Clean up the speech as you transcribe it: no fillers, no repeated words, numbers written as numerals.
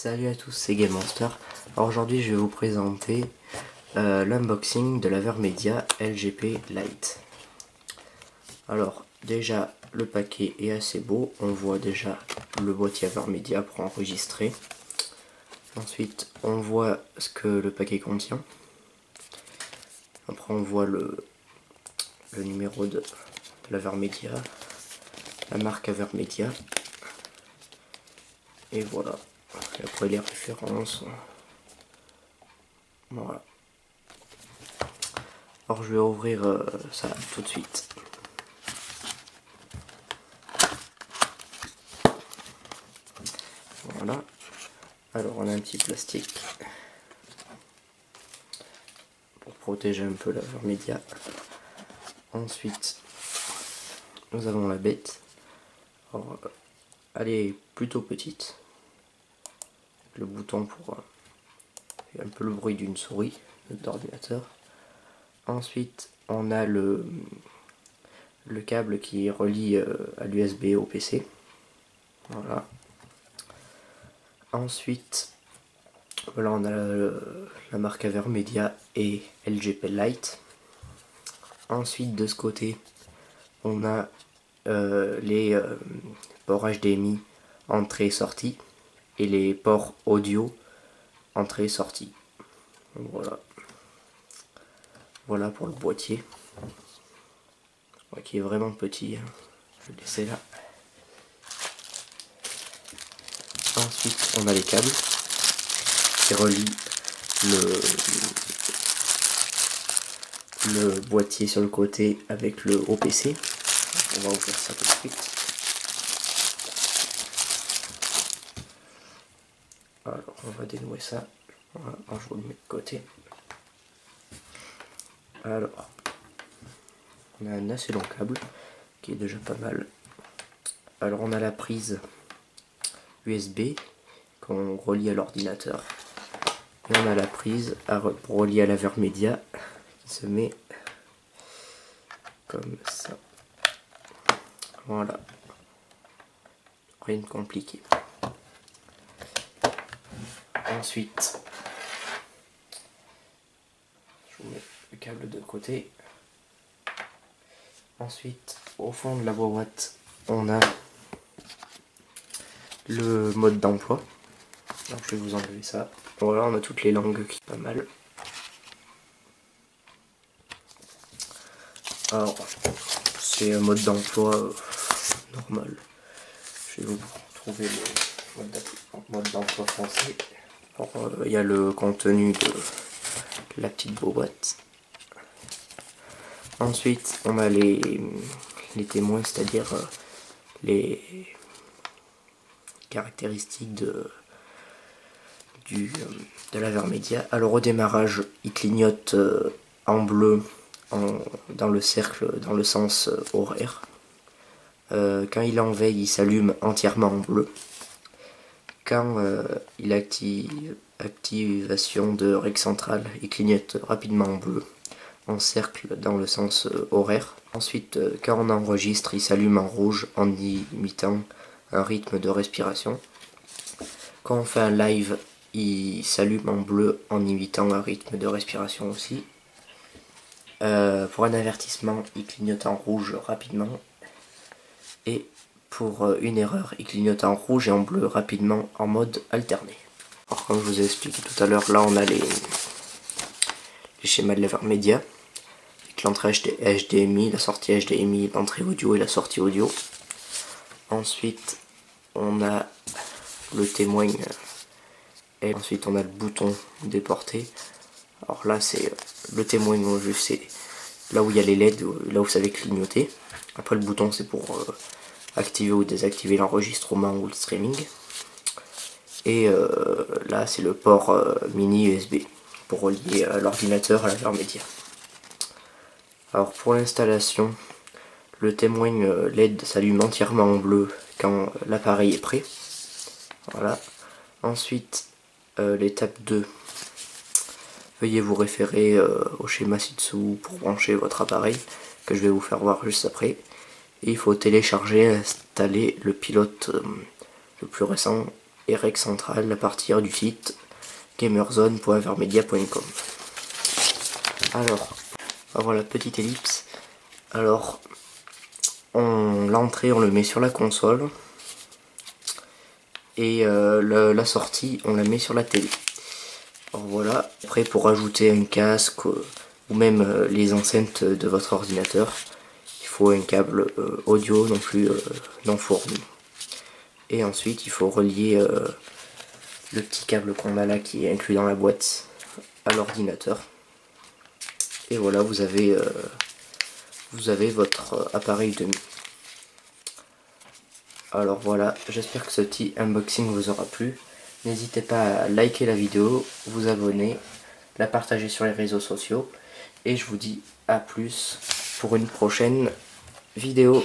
Salut à tous, c'est Game Monster. Alors aujourd'hui je vais vous présenter l'unboxing de la Vermedia LGP Lite. Alors déjà le paquet est assez beau, on voit déjà le boîtier Vermedia pour enregistrer. Ensuite on voit ce que le paquet contient. Après on voit le numéro de la Vermedia, la marque Vermedia. Et voilà. Et après les références. Voilà. Alors je vais ouvrir ça tout de suite. Voilà. Alors on a un petit plastique pour protéger un peu la Vermedia. Ensuite nous avons la bête. Alors, elle est plutôt petite. Le bouton pour un peu le bruit d'une souris d'ordinateur. Ensuite on a le câble qui relie à l'USB au PC. Voilà. Ensuite voilà, on a la marque Vermedia et LGP Lite. Ensuite de ce côté on a les ports HDMI entrée et sortie et les ports audio entrée et sortie. Voilà. Voilà pour le boîtier, ouais, qui est vraiment petit. Je vais le laisser là. Ensuite on a les câbles qui relient le boîtier sur le côté avec le haut PC. On va ouvrir ça tout de suite. Alors on va dénouer ça. Voilà, je vous le mets de côté. Alors on a un assez long câble qui est déjà pas mal. Alors on a la prise USB qu'on relie à l'ordinateur. Et on a la prise pour relier à la Vermedia qui se met comme ça. Voilà. Rien de compliqué. Ensuite, je vous mets le câble de côté. Ensuite, au fond de la boîte, on a le mode d'emploi. Alors je vais vous enlever ça. Voilà, on a toutes les langues qui sont pas mal. Alors, c'est un mode d'emploi normal. Je vais vous trouver le mode d'emploi français. Alors, il y a le contenu de la petite boîte. Ensuite, on a les témoins, c'est-à-dire les caractéristiques de la Vermedia. Alors au démarrage, il clignote en bleu dans le cercle, dans le sens horaire. Quand il est en veille, il s'allume entièrement en bleu. Quand il active activation de règle centrale, il clignote rapidement en bleu, en cercle dans le sens horaire. Ensuite, quand on enregistre, il s'allume en rouge en imitant un rythme de respiration. Quand on fait un live, il s'allume en bleu en imitant un rythme de respiration aussi. Pour un avertissement, il clignote en rouge rapidement. Et pour une erreur, il clignote en rouge et en bleu rapidement en mode alterné. Alors comme je vous ai expliqué tout à l'heure, là on a les schémas de la Vermedia, avec l'entrée HDMI, la sortie HDMI, l'entrée audio et la sortie audio. Ensuite on a le témoin et ensuite on a le bouton déporté. Alors là c'est le témoin, c'est là où il y a les LED, là où ça va clignoter. Après le bouton c'est pour activer ou désactiver l'enregistrement ou le streaming. Et là c'est le port mini USB pour relier l'ordinateur à la Vermedia. Alors pour l'installation, le témoin LED s'allume entièrement en bleu quand l'appareil est prêt. Voilà. Ensuite l'étape 2. Veuillez vous référer au schéma ci-dessous pour brancher votre appareil, que je vais vous faire voir juste après. Et il faut télécharger et installer le pilote le plus récent et règles centrales à partir du site gamerzone.vermedia.com. Alors, voilà, petite ellipse. Alors, l'entrée on le met sur la console et la sortie on la met sur la télé. Alors voilà, après pour ajouter un casque ou même les enceintes de votre ordinateur, il faut un câble audio non plus non fourni. Et ensuite il faut relier le petit câble qu'on a là qui est inclus dans la boîte à l'ordinateur. Et voilà, vous avez votre appareil de nuit. Alors voilà, j'espère que ce petit unboxing vous aura plu. N'hésitez pas à liker la vidéo, vous abonner, la partager sur les réseaux sociaux. Et je vous dis à plus pour une prochaine vidéo.